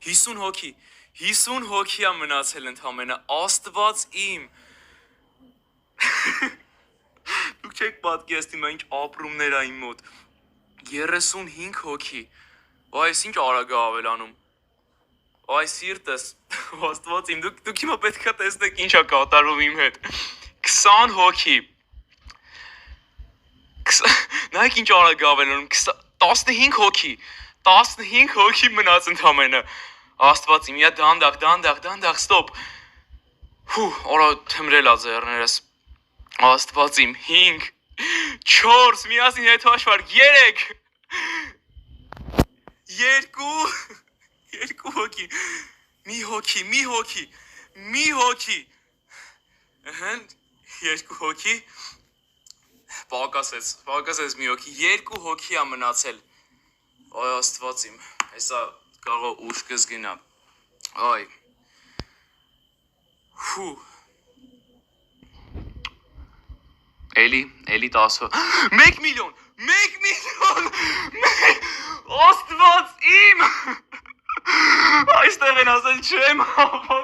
50 հոգի, 50 հոգի է մնացել ընդամենը, Աստված իմ։ Դուք չեք պատկերացնի մենք ապրումներ ա իմ մոտ։ 35 հոգի։ Այս ինչ արագ է ավելանում։ Այս սիրտս, Աստված իմ, դուք հիմա պետք է տեսնեք ինչ է կատարվում իմ հետ։ 20 հոգի։ Նայեք ինչ արագ է ավելանում, 15 հոգի։ 15 հոգի մնաց ընդամենը։ Աստված իմ, իա դանդաղ, ստոպ։ Օրա թմրել ա ձեռներս։ Աստված իմ, 5, 4, միասին հետ հաշվար, 3, 2 հոգի, մի հոգի, ըհն, 2 հոգի, պակասեց մի հոգի, 2 հոգի ա մնացել, այ Աստված իմ, հեսա կարող ուշ կզգնա, այ, էլի 10, 1 միլիոն, Աստված իմ, այստեղ են ասել չեմ հավա,